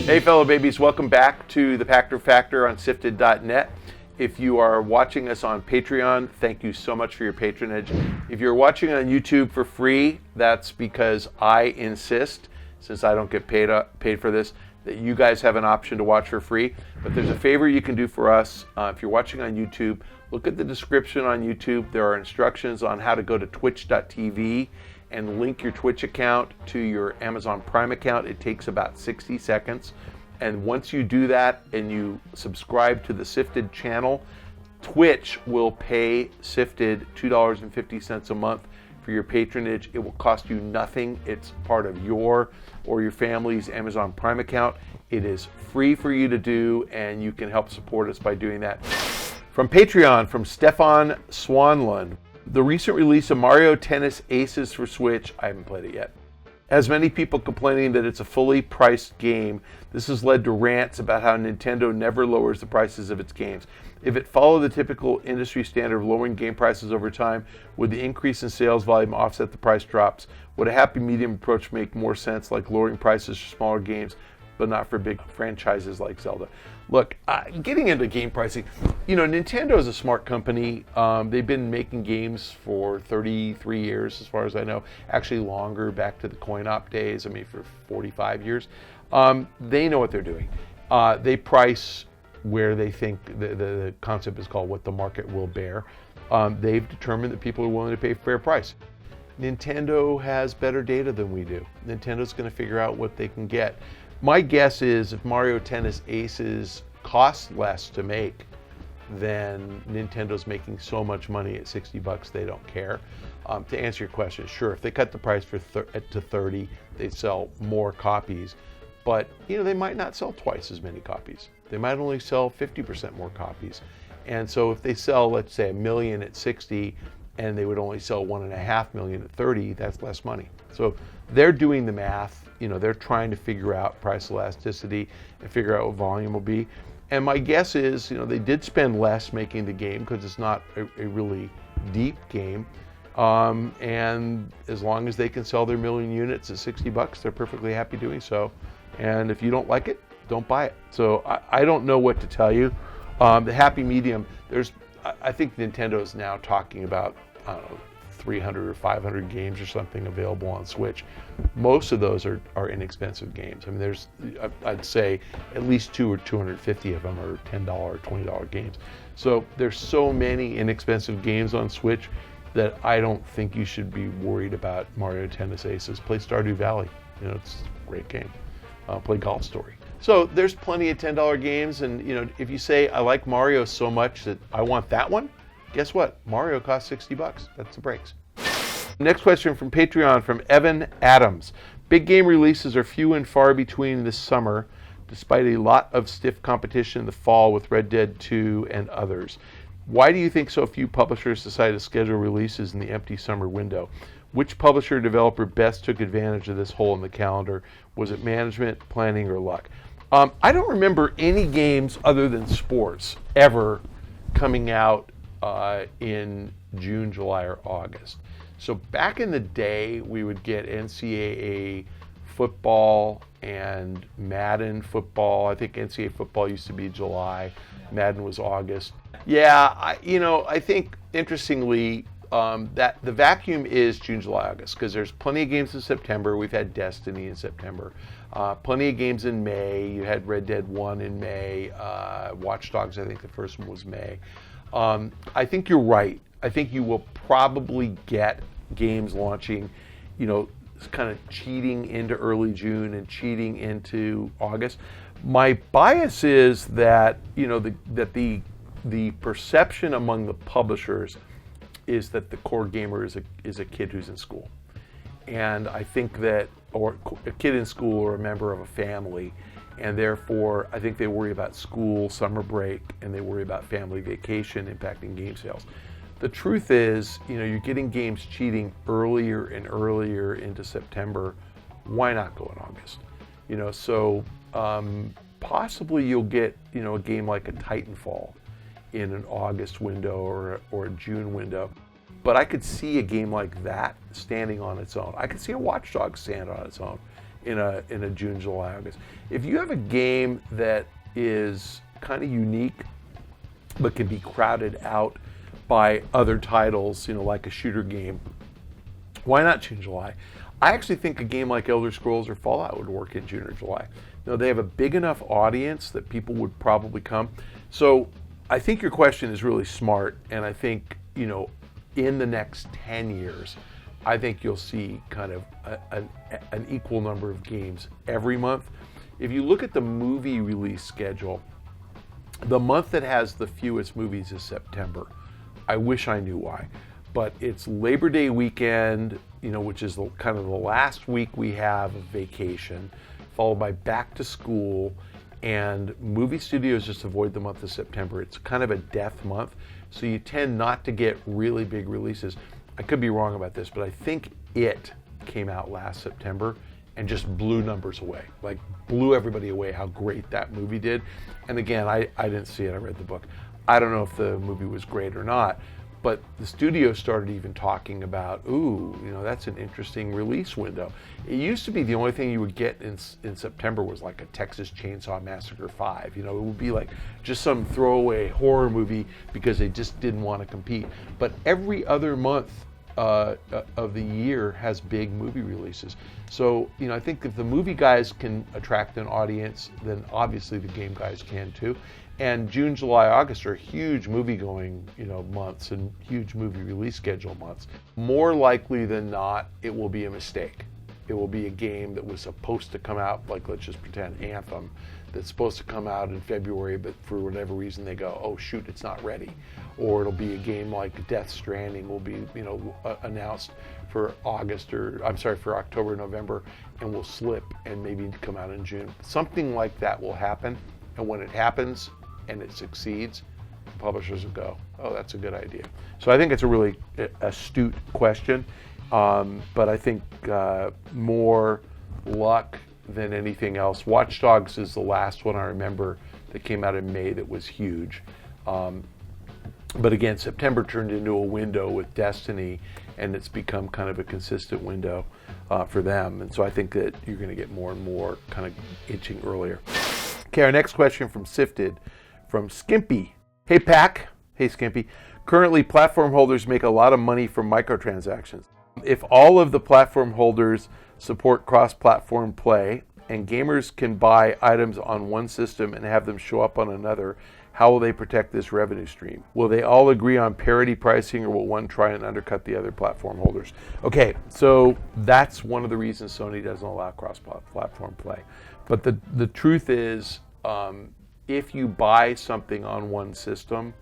Hey fellow babies, welcome back to the Pachter Factor on SIFTD.net. If you are watching us on Patreon, thank you so much for your patronage. If you're watching on YouTube for free, that's because I insist, since I don't get paid for this, that you guys have an option to watch for free. But there's a favor you can do for us. If you're watching on YouTube, look at the description on YouTube. There are instructions on how to go to twitch.tv and link your Twitch account to your Amazon Prime account. It takes about 60 seconds. And once you do that and you subscribe to the SIFTD channel, Twitch will pay SIFTD $2.50 a month for your patronage. It will cost you nothing. It's part of your or your family's Amazon Prime account. It is free for you to do, and you can help support us by doing that. From Patreon, from Stefan Swanlund. The recent release of Mario Tennis Aces for Switch, I haven't played it yet, has many people complaining that it's a fully priced game. This has led to rants about how Nintendo never lowers the prices of its games. If it followed the typical industry standard of lowering game prices over time, would the increase in sales volume offset the price drops? Would a happy medium approach make more sense, like lowering prices for smaller games, but not for big franchises like Zelda? Look, getting into game pricing, Nintendo is a smart company. They've been making games for 33 years, as far as I know. Actually longer, back to the coin-op days, for 45 years. They know what they're doing. They price where they think, the concept is called what the market will bear. They've determined that people are willing to pay a fair price. Nintendo has better data than we do. Nintendo's going to figure out what they can get. My guess is if Mario Tennis Aces costs less to make, then Nintendo's making so much money at $60 they don't care. To answer your question, sure, if they cut the price to $30, they'd sell more copies. But they might not sell twice as many copies. They might only sell 50% more copies. And so if they sell, let's say, 1 million at 60, and they would only sell 1.5 million at 30, that's less money. So they're doing the math. They're trying to figure out price elasticity and figure out what volume will be. And my guess is, they did spend less making the game because it's not a really deep game. And as long as they can sell their 1 million units at $60, they're perfectly happy doing so. And if you don't like it, don't buy it. So I don't know what to tell you. The happy medium, I think Nintendo is now talking about, 300 or 500 games or something available on Switch. Most of those are inexpensive games. I'd say at least 200 or 250 of them are $10 or $20 games. So there's so many inexpensive games on Switch that I don't think you should be worried about Mario Tennis Aces. Play Stardew Valley. It's a great game. Play Golf Story. So there's plenty of $10 games, and if you say I like Mario so much that I want that one, guess what? Mario costs $60. That's the breaks. Next question from Patreon from Evan Adams. Big game releases are few and far between this summer, despite a lot of stiff competition in the fall with Red Dead 2 and others. Why do you think so few publishers decide to schedule releases in the empty summer window? Which publisher or developer best took advantage of this hole in the calendar? Was it management, planning, or luck? I don't remember any games other than sports ever coming out in June, July, or August. So back in the day, we would get NCAA football and Madden football. I think NCAA football used to be July, Madden was August. Yeah, I think interestingly that the vacuum is June, July, August, because there's plenty of games in September. We've had Destiny in September. Plenty of games in May. You had Red Dead 1 in May. Watch Dogs, I think the first one was May. I think you're right. I think you will probably get games launching, kind of cheating into early June and cheating into August. My bias is that, the perception among the publishers is that the core gamer is a kid who's in school. And I think that, or a kid in school or a member of a family, and therefore I think they worry about school, summer break, and they worry about family vacation impacting game sales. The truth is, you're getting games cheating earlier and earlier into September. Why not go in August? So possibly you'll get, a game like a Titanfall in an August window or a June window. But I could see a game like that standing on its own. I could see a Watch Dogs stand on its own in a June, July, August. If you have a game that is kind of unique but can be crowded out by other titles, like a shooter game, why not June, July? I actually think a game like Elder Scrolls or Fallout would work in June or July. They have a big enough audience that people would probably come. So I think your question is really smart, and I think, in the next 10 years, I think you'll see kind of an equal number of games every month. If you look at the movie release schedule, the month that has the fewest movies is September. I wish I knew why, but it's Labor Day weekend, which is kind of the last week we have of vacation, followed by back to school, and movie studios just avoid the month of September. It's kind of a death month, so you tend not to get really big releases. I could be wrong about this, but I think It came out last September and just blew numbers away, like blew everybody away how great that movie did. And again, I didn't see it, I read the book. I don't know if the movie was great or not, but the studio started even talking about, that's an interesting release window. It used to be the only thing you would get in September was like a Texas Chainsaw Massacre 5. It would be like just some throwaway horror movie because they just didn't want to compete. But every other month of the year has big movie releases. So, I think if the movie guys can attract an audience, then obviously the game guys can too. And June, July, August are huge movie-going, months and huge movie release schedule months. More likely than not, it will be a mistake. It will be a game that was supposed to come out, like let's just pretend Anthem, that's supposed to come out in February, but for whatever reason they go, oh shoot, it's not ready. Or it'll be a game like Death Stranding will be, announced for for October, November, and will slip and maybe come out in June. Something like that will happen, and when it happens and it succeeds, publishers will go, oh, that's a good idea. So I think it's a really astute question, but I think more luck than anything else. Watch Dogs is the last one I remember that came out in May that was huge. But again, September turned into a window with Destiny, and it's become kind of a consistent window for them. And so I think that you're going to get more and more kind of inching earlier. Okay, our next question from SIFTD, from Skimpy. Hey, Pach. Hey, Skimpy. Currently, platform holders make a lot of money from microtransactions. If all of the platform holders support cross-platform play, and gamers can buy items on one system and have them show up on another, how will they protect this revenue stream? Will they all agree on parity pricing, or will one try and undercut the other platform holders? Okay, so that's one of the reasons Sony doesn't allow cross-platform play. But the truth is, if you buy something on one system,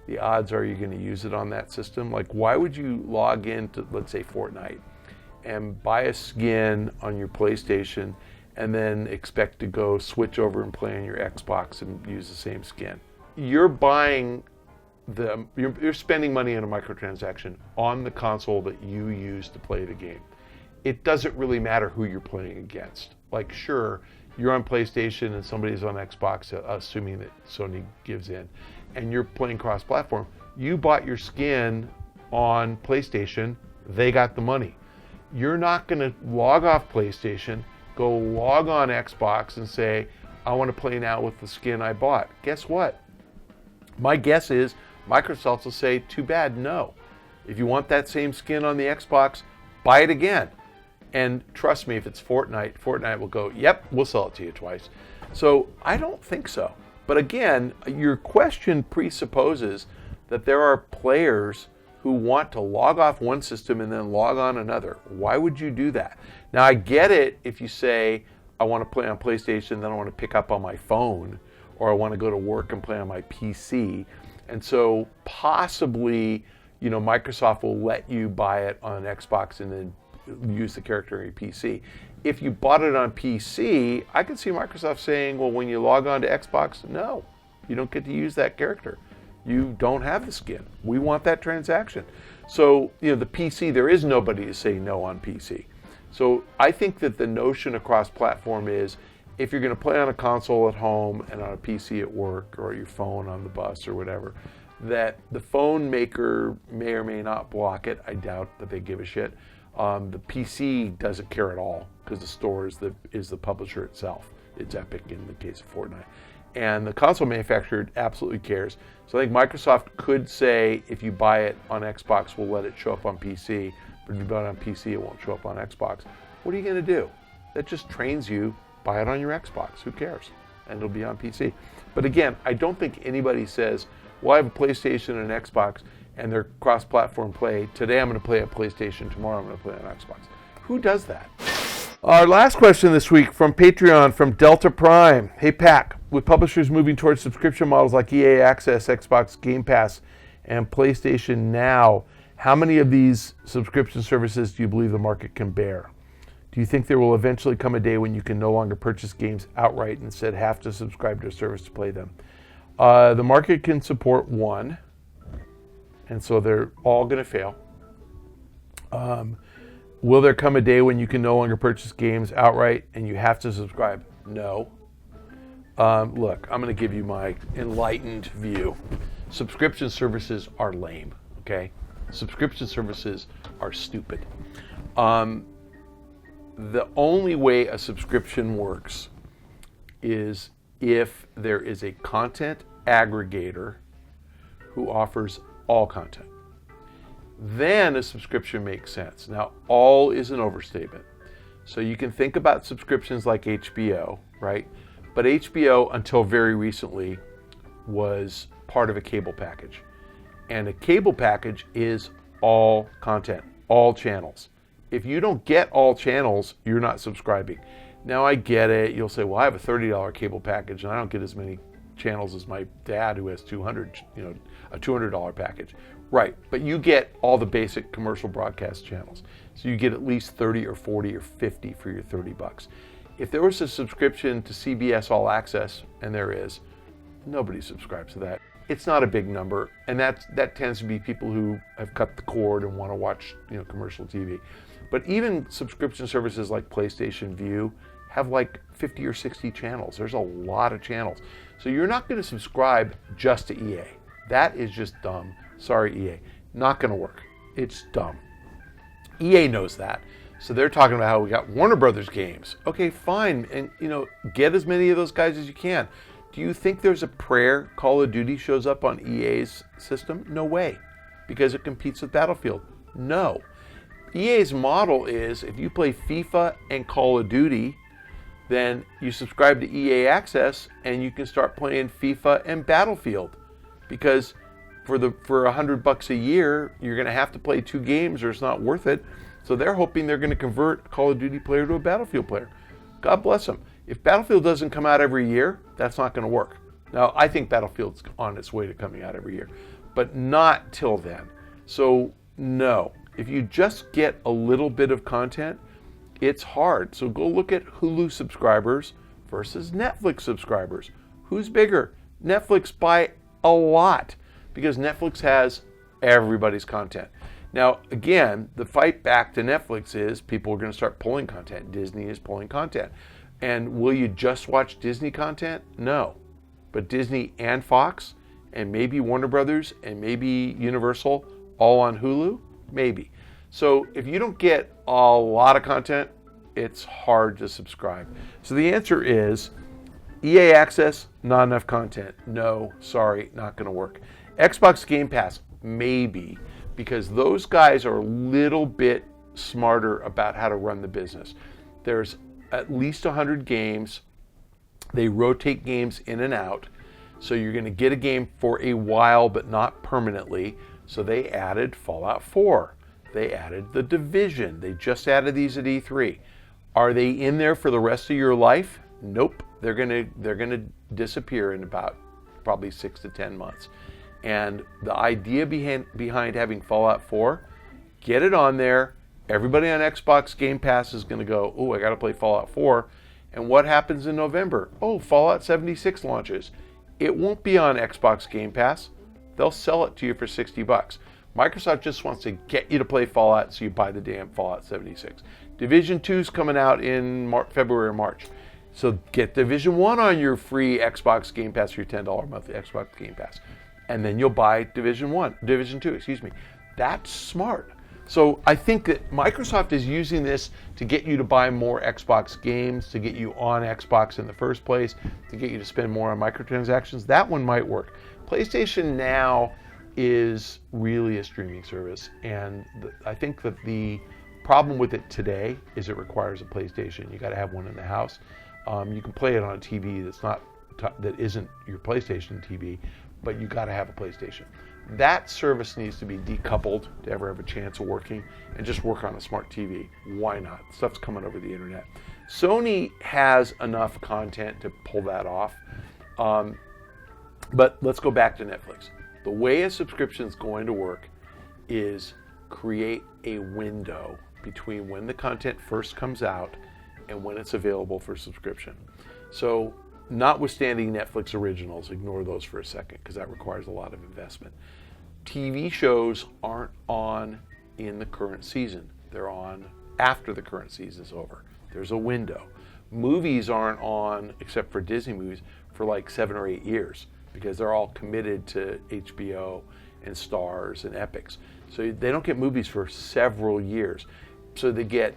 the odds are you're going to use it on that system. Like, why would you log into, let's say, Fortnite and buy a skin on your PlayStation and then expect to go switch over and play on your Xbox and use the same skin? You're buying you're spending money on a microtransaction on the console that you use to play the game. It doesn't really matter who you're playing against. Like, sure, you're on PlayStation and somebody's on Xbox, assuming that Sony gives in, and you're playing cross-platform. You bought your skin on PlayStation, they got the money. You're not going to log off PlayStation, go log on Xbox and say, I want to play now with the skin I bought. Guess what? My guess is Microsoft will say, too bad, no. If you want that same skin on the Xbox, buy it again. And trust me, if it's Fortnite will go, yep, we'll sell it to you twice. So I don't think so. But again, your question presupposes that there are players who want to log off one system and then log on another. Why would you do that? Now, I get it if you say, I want to play on PlayStation, then I want to pick up on my phone, or I want to go to work and play on my PC. And so possibly, Microsoft will let you buy it on Xbox and then use the character on your PC. If you bought it on PC, I could see Microsoft saying, well, when you log on to Xbox, no, you don't get to use that character. You don't have the skin. We want that transaction. So, the PC, there is nobody to say no on PC. So I think that the notion across platform is, if you're going to play on a console at home and on a PC at work, or your phone on the bus or whatever, that the phone maker may or may not block it. I doubt that they give a shit. The PC doesn't care at all because the store is the publisher itself. It's Epic in the case of Fortnite. And the console manufacturer absolutely cares. So I think Microsoft could say, if you buy it on Xbox, we'll let it show up on PC. But if you buy it on PC, it won't show up on Xbox. What are you going to do? That just trains you, buy it on your Xbox. Who cares? And it'll be on PC. But again, I don't think anybody says, well, I have a PlayStation and an Xbox, and they're cross-platform play. Today I'm going to play a PlayStation, tomorrow I'm going to play on Xbox. Who does that? Our last question this week from Patreon, from Delta Prime. Hey, Pac, with publishers moving towards subscription models like EA Access, Xbox Game Pass, and PlayStation Now, how many of these subscription services do you believe the market can bear? Do you think there will eventually come a day when you can no longer purchase games outright and instead have to subscribe to a service to play them? The market can support one, and so they're all going to fail. Will there come a day when you can no longer purchase games outright and you have to subscribe? No. Look, I'm going to give you my enlightened view. Subscription services are lame, okay? Subscription services are stupid. The only way a subscription works is if there is a content aggregator who offers all content. Then a subscription makes sense. Now, all is an overstatement. So you can think about subscriptions like HBO, right? But HBO, until very recently, was part of a cable package. And a cable package is all content, all channels. If you don't get all channels, you're not subscribing. Now, I get it. You'll say, well, I have a $30 cable package, and I don't get as many channels as my dad who has a $200 package. Right, but you get all the basic commercial broadcast channels. So you get at least 30 or 40 or 50 for your $30. If there was a subscription to CBS All Access, and there is, nobody subscribes to that. It's not a big number, and that tends to be people who have cut the cord and want to watch commercial TV. But even subscription services like PlayStation Vue have like 50 or 60 channels. There's a lot of channels. So you're not going to subscribe just to EA. That is just dumb. Sorry, EA. Not going to work. It's dumb. EA knows that. So they're talking about how we got Warner Brothers games. Okay, fine. And, get as many of those guys as you can. Do you think there's a prayer Call of Duty shows up on EA's system? No way. Because it competes with Battlefield. No. EA's model is if you play FIFA and Call of Duty, then you subscribe to EA Access and you can start playing FIFA and Battlefield. Because for $100 a year, you're going to have to play 2 games or it's not worth it. So they're hoping they're going to convert a Call of Duty player to a Battlefield player. God bless them. If Battlefield doesn't come out every year, that's not going to work. Now, I think Battlefield's on its way to coming out every year, but not till then. So no, if you just get a little bit of content, it's hard. So go look at Hulu subscribers versus Netflix subscribers. Who's bigger? Netflix by a lot, because Netflix has everybody's content. Now, again, the fight back to Netflix is people are going to start pulling content. Disney is pulling content. And will you just watch Disney content? No. But Disney and Fox, and maybe Warner Brothers, and maybe Universal, all on Hulu? Maybe. So if you don't get a lot of content, it's hard to subscribe. So the answer is EA Access, not enough content. No, sorry, not going to work. Xbox Game Pass, maybe, because those guys are a little bit smarter about how to run the business. There's at least 100 games. They rotate games in and out. So you're going to get a game for a while, but not permanently. So they added Fallout 4. They added The Division. They just added these at E3. Are they in there for the rest of your life? Nope. They're going to disappear in about probably 6 to 10 months. And the idea behind having Fallout 4, get it on there. Everybody on Xbox Game Pass is going to go, oh, I got to play Fallout 4. And what happens in November? Oh, Fallout 76 launches. It won't be on Xbox Game Pass. They'll sell it to you for $60. Microsoft just wants to get you to play Fallout, so you buy the damn Fallout 76. Division 2 is coming out in February or March. So get Division 1 on your free Xbox Game Pass, your $10 monthly Xbox Game Pass. And then you'll buy Division 2. That's smart. So I think that Microsoft is using this to get you to buy more Xbox games, to get you on Xbox in the first place, to get you to spend more on microtransactions. That one might work. PlayStation Now is really a streaming service, and I think that the problem with it today is it requires a PlayStation. You got to have one in the house. You can play it on a TV that isn't your PlayStation TV, but you got to have a PlayStation. That service needs to be decoupled to ever have a chance of working, and just work on a smart TV. Why not? Stuff's coming over the internet. Sony has enough content to pull that off. But let's go back to Netflix. The way a subscription is going to work is create a window between when the content first comes out and when it's available for subscription. So notwithstanding Netflix originals, ignore those for a second because that requires a lot of investment. TV shows aren't on in the current season. They're on after the current season is over. There's a window. Movies aren't on, except for Disney movies, for like 7 or 8 years because they're all committed to HBO and Starz and Epix. So they don't get movies for several years. So they get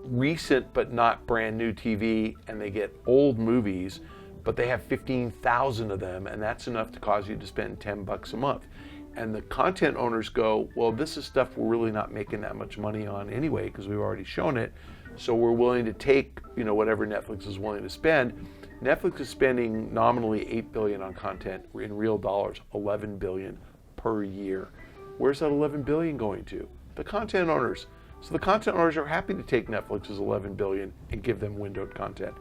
recent but not brand new TV, and they get old movies, but they have 15,000 of them, and that's enough to cause you to spend $10 a month. And the content owners go, well, this is stuff we're really not making that much money on anyway because we've already shown it, so we're willing to take, whatever Netflix is willing to spend. Netflix is spending nominally $8 billion on content, in real dollars, $11 billion per year. Where's that $11 billion going to? The content owners. So the content owners are happy to take Netflix's $11 billion and give them windowed content.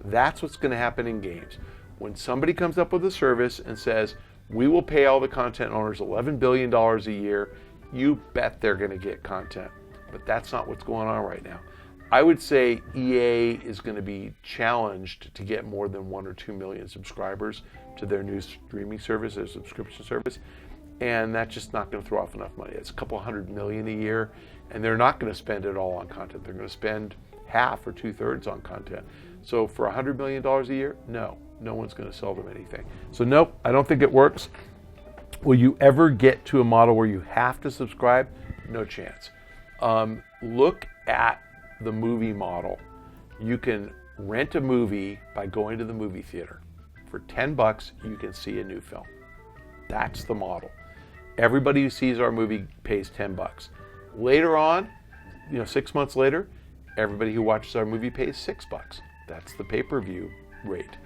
That's what's going to happen in games. When somebody comes up with a service and says, we will pay all the content owners $11 billion a year, you bet they're going to get content. But that's not what's going on right now. I would say EA is going to be challenged to get more than 1 or 2 million subscribers to their new streaming service, their subscription service. And that's just not going to throw off enough money. It's a couple $100 million a year, and they're not going to spend it all on content. They're going to spend half or 2/3 on content. So for $100 million a year, no one's going to sell them anything. So nope, I don't think it works. Will you ever get to a model where you have to subscribe? No chance. Look at the movie model. You can rent a movie by going to the movie theater. For $10, you can see a new film. That's the model. Everybody who sees our movie pays $10. Later on, 6 months later, everybody who watches our movie pays $6. That's the pay-per-view rate.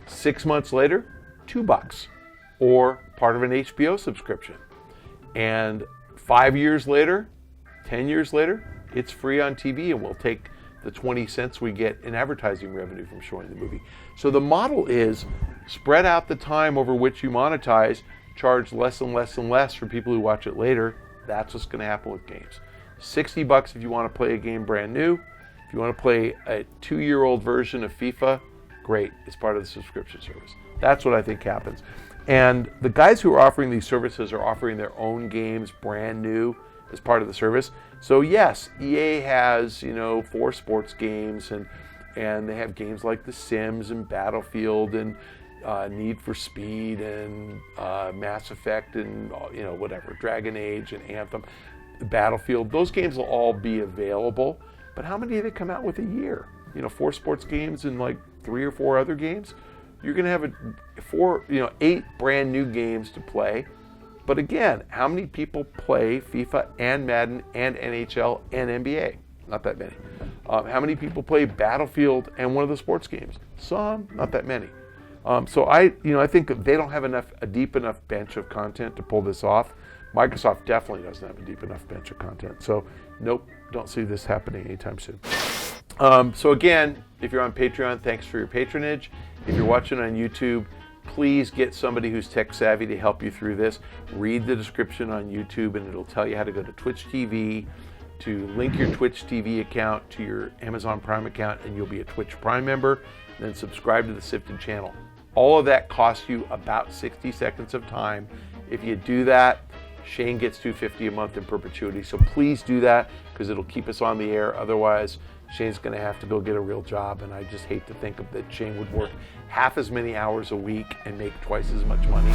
6 months later, $2, or part of an HBO subscription. And 5 years later, 10 years later, it's free on TV, and we'll take the 20 cents we get in advertising revenue from showing the movie. So the model is spread out the time over which you monetize, charge less and less and less for people who watch it later. That's what's going to happen with games. $60 if you want to play a game brand new. If you want to play a 2-year-old version of FIFA, great. It's part of the subscription service. That's what I think happens. And the guys who are offering these services are offering their own games brand new as part of the service. So yes, EA has 4 sports games, and they have games like The Sims and Battlefield and Need for Speed and Mass Effect and whatever, Dragon Age and Anthem, Battlefield. Those games will all be available. But how many do they come out with a year? 4 sports games and like 3 or 4 other games. You're going to have 8 brand new games to play. But again, how many people play FIFA and Madden and NHL and NBA? Not that many. How many people play Battlefield and one of the sports games? Some, not that many. So I think they don't have a deep enough bench of content to pull this off. Microsoft definitely doesn't have a deep enough bench of content. So nope, don't see this happening anytime soon. So again, if you're on Patreon, thanks for your patronage. If you're watching on YouTube, please get somebody who's tech savvy to help you through this. Read the description on YouTube, and it'll tell you how to go to Twitch TV, to link your Twitch TV account to your Amazon Prime account, and you'll be a Twitch Prime member. Then subscribe to the SIFTD channel. All of that costs you about 60 seconds of time. If you do that, Shane gets $250 a month in perpetuity. So please do that, because it'll keep us on the air. Otherwise, Shane's going to have to go get a real job, and I just hate to think of that Shane would work half as many hours a week and make twice as much money.